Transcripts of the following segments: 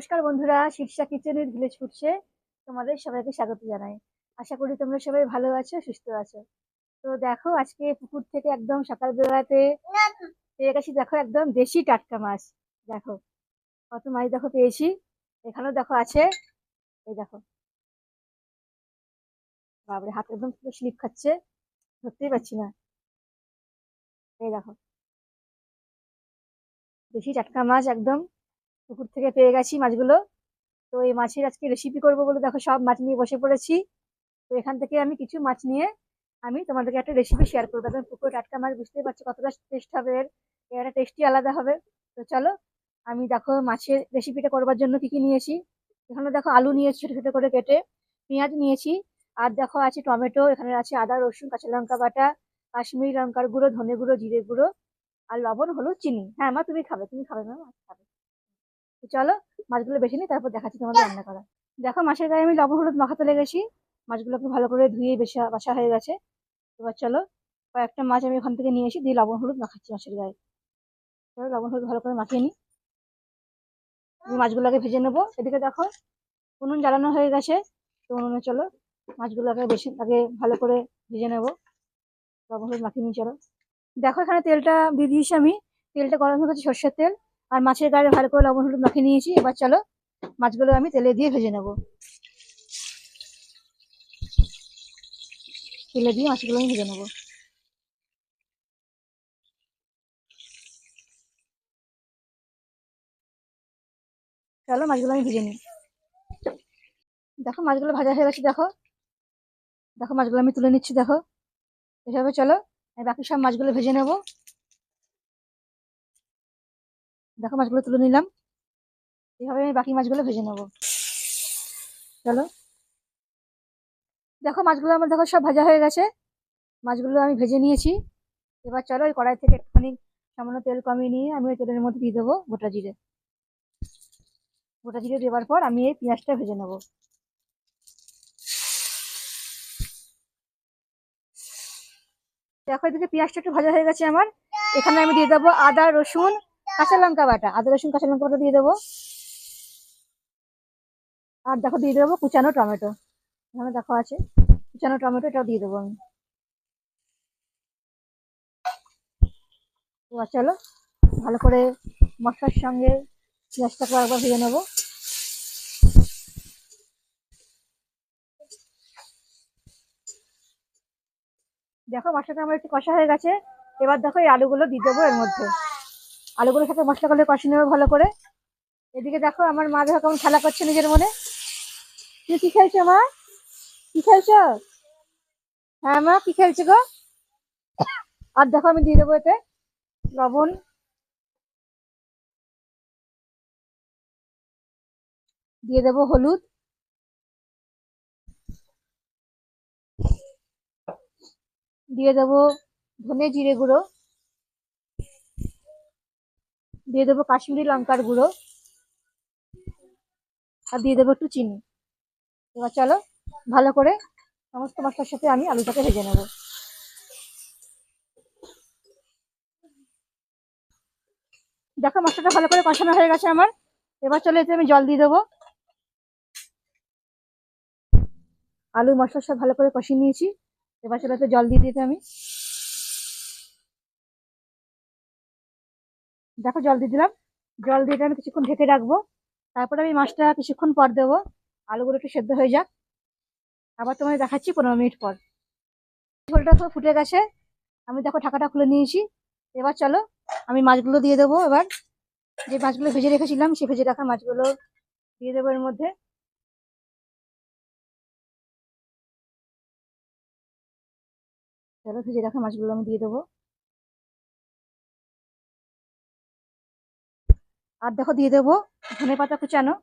নমস্কার বন্ধুরা, শীর্ষা কিচেনের ভিলেজ ফুডসে তোমাদের সবাইকে স্বাগত জানাই। আশা করি তোমরা সবাই ভালো আছো, সুস্থ আছো। তো দেখো, আজকে পুকুর থেকে একদম সকালবেলাতে পেয়ে গেছি, দেখো একদম দেশি টাটকা মাছ। দেখো কত মাছ দেখো পেয়েছি। এখানেও দেখো আছে, এই দেখো। বাবরে, হাত একদম পুরো স্লিপ খাচ্ছে, ধরতেই পারছি না। এই দেখো, দেশি টাটকা মাছ একদম পুকুর থেকে পেয়ে গেছি মাছগুলো। তো এই মাছের আজকে রেসিপি করবো বলে দেখো সব মাছ নিয়ে বসে পড়েছি। তো এখান থেকে আমি কিছু মাছ নিয়ে আমি তোমাদেরকে একটা রেসিপি শেয়ার করবো। একদম পুকুরে টাটকা মাছ, বুঝতেই পারছো কতটা টেস্ট হবে, এর একটা টেস্টি আলাদা হবে। তো চলো, আমি দেখো মাছের রেসিপিটা করবার জন্য কি কি নিয়েছি। এখানে দেখো আলু নিয়েছি ছোট ছোট করে কেটে, পেঁয়াজ নিয়েছি, আর দেখো আছে টমেটো, এখানে আছে আদা রসুন কাঁচা লঙ্কা বাটা, কাশ্মীরি লঙ্কার গুঁড়ো, ধনে গুঁড়ো, জিরে গুঁড়ো, আর লবণ, হলুদ, চিনি। হ্যাঁ মা, তুমি খাবে, তুমি খাবে না, মাছ খাবে। তো চলো, মাছগুলো বেছে নিই, তারপর দেখাচ্ছি তোমাদের রান্না করা। দেখো মাছের গায়ে আমি লবণ হলুদ মাখাতে লেগেছি। মাছগুলোকে ভালো করে ধুয়ে বাছা হয়ে গেছে। এবার চলো, কয়েকটা মাছ আমি ওখান থেকে নিয়ে এসে দিয়ে লবণ হলুদ মাখাচ্ছি মাছের গায়ে। চলো, লবণ হলুদ ভালো করে মাখিয়ে নিই, দিয়ে মাছগুলোকে ভেজে নেবো। এদিকে দেখো উনুন জ্বালানো হয়ে গেছে। তো উনুনে চলো, মাছগুলোকে বেশি আগে ভালো করে ভেজে নেবো, লবণ হলুদ মাখিয়ে নিই। চলো, দেখো এখানে তেলটা দিয়ে দিয়েছি আমি। তেলটা গরম হয়ে গেছে, সর্ষের তেল। আর মাছের গায়ে ভালো করে লবণ হলুদ মাখিয়ে নিয়েছি। এবার চলো, মাছগুলো আমি তেলে দিয়ে ভেজে নেবো। তেলে দিয়ে মাছগুলো আমি ভেজে নেবো। চলো, মাছগুলো আমি ভেজে নিই। দেখো মাছগুলো ভাজা হয়ে গেছে। দেখো দেখো মাছগুলো আমি তুলে নিচ্ছি। দেখো এভাবে চলো, আমি বাকি সব মাছগুলো ভেজে নেবো। দেখো মাছগুলো তুলে নিলাম, এভাবে আমি বাকি মাছগুলো ভেজে নেবো। চলো, দেখো মাছগুলো আমার দেখো সব ভাজা হয়ে গেছে। মাছগুলো আমি ভেজে নিয়েছি। এবার চলো, ওই কড়াই থেকে একটুখানি সামান্য তেল কমিয়ে নিয়ে আমি ওই তেলের মধ্যে দিয়ে দেবো গোটা জিরে। গোটা জিরে দেওয়ার পর আমি এই পেঁয়াজটা ভেজে নেবো। দেখো এদিকে পেঁয়াজটা একটু ভাজা হয়ে গেছে আমার। এখানে আমি দিয়ে দেবো আদা রসুন কাঁচা লঙ্কা বাটা, আদা রসুন কাঁচা লঙ্কা বাটা দিয়ে দেবো। আর দেখো দিয়ে দেবো কুচানো টমেটো, এখানে দেখো আছে কুচানো টমেটো, এটাও দিয়ে দেবো আমি। এবার চলো, ভালো করে মশলার সঙ্গে পেঁয়াজটাকে একবার ভেজে নেবো। দেখো মশলাটা আমার একটু কষা হয়ে গেছে। এবার দেখো এই আলুগুলো দিয়ে দেবো এর মধ্যে। আলুগুলোর সাথে মশলাগুলো কষিয়ে নেবো ভালো করে। এদিকে দেখো আমার মা দেখো কেমন খেলা করছে নিজের মনে। তুমি কি খেলছো মা? কি খেলছো? হ্যাঁ মা, কি খেলছো গো? আর দেখো আমি দিয়ে দেবো এতে লবণ, দিয়ে দেবো হলুদ, দিয়ে দেবো ধনে জিরে গুঁড়ো, দিয়ে দেবো কাশ্মীরি লঙ্কার গুঁড়ো, আর দিয়ে দেবো একটু চিনি। এবার চলো, ভালো করে সমস্ত মশলার সাথে আমি আলুটাকে ভেজে নেবো। দেখো মশলাটা ভালো করে কষানো হয়ে গেছে আমার। এবার চলো, এতে আমি জল দিয়ে দেবো। আলু মশলার সাথে ভালো করে কষিয়ে নিয়েছি। এবার চলো এতে জল দিয়ে দিতে আমি। দেখো জল দিয়ে দিলাম। জল দিয়ে আমি কিছুক্ষণ ঢেকে রাখবো। তারপরে আমি মাছটা কিছুক্ষণ পর দেবো, আলুগুলো একটু সেদ্ধ হয়ে যাক। আবার তোমায় দেখাচ্ছি 15 মিনিট পর। ঝোলটা তো ফুটে গেছে, আমি দেখো ঢাকাটা খুলে নিয়েছি। এবার চলো, আমি মাছগুলো দিয়ে দেবো। এবার যে মাছগুলো ভেজে রেখেছিলাম, সে ভেজে রাখা মাছগুলো দিয়ে দেবো এর মধ্যে। চলো, ভেজে রাখা মাছগুলো আমি দিয়ে দেবো। আর দেখো দিয়ে দেবো ধনে পাতা কুচানো,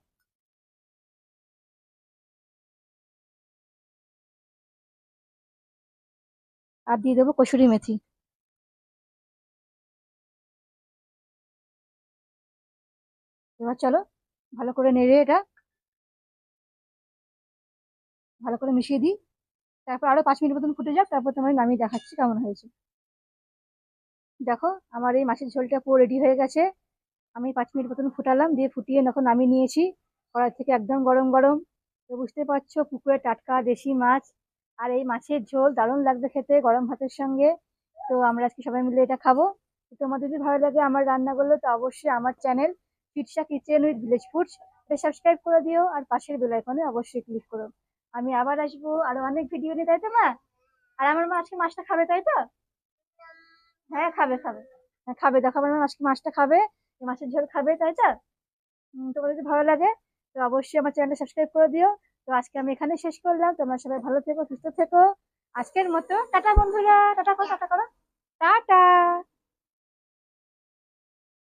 আর দিয়ে দেবো কসুরি মেথি। এবার চলো, ভালো করে নেড়ে এটা ভালো করে মিশিয়ে দিই। তারপর আরো 5 মিনিট মতন ফুটে যাক, তারপর তোমায় নামিয়ে দেখাচ্ছি কেমন হয়েছে। দেখো আমার এই মাছের ঝোলটা পুরো রেডি হয়ে গেছে। আমি 5 মিনিট মতন ফুটালাম, দিয়ে ফুটিয়ে যখন নামিয়ে নিয়েছি। কড়াই থেকে একদম গরম গরম। তো বুঝতে পারছো পুকুরে টাটকা দেশি মাছ, আর এই মাছের ঝোল দারুণ লাগবে খেতে গরম ভাতের সঙ্গে। তো আমরা আজকে সবাই মিলে এটা খাবো। তো তোমার যদি ভালো লাগে আমার রান্নাগুলো, তো অবশ্যই আমার চ্যানেল ফিটসা কিচেন উইথ ভিলেজ ফুডস এটা সাবস্ক্রাইব করে দিও, আর পাশের বেল আইকনে অবশ্যই ক্লিক করো। আমি আবার আসবো আরো অনেক ভিডিও নিয়ে, তাই তো মা? আর আমার মা আজকে মাছটা খাবে, তাই তো? হ্যাঁ খাবে খাবে। হ্যাঁ খাবে, দেখো আমার মা আজকে মাছটা খাবে, এই মাছের ঝোল খাবে, তাই তো? তোমার যদি ভালো লাগে তো অবশ্যই আমার চ্যানেলটা সাবস্ক্রাইব করে দিও। তো আজকে আমি এখানে শেষ করলাম, তোমরা সবাই ভালো থেকো সুস্থ থেকো। আজকের মতো টাটা বন্ধুরা, টাটা করো, টাটা করো, টাটা।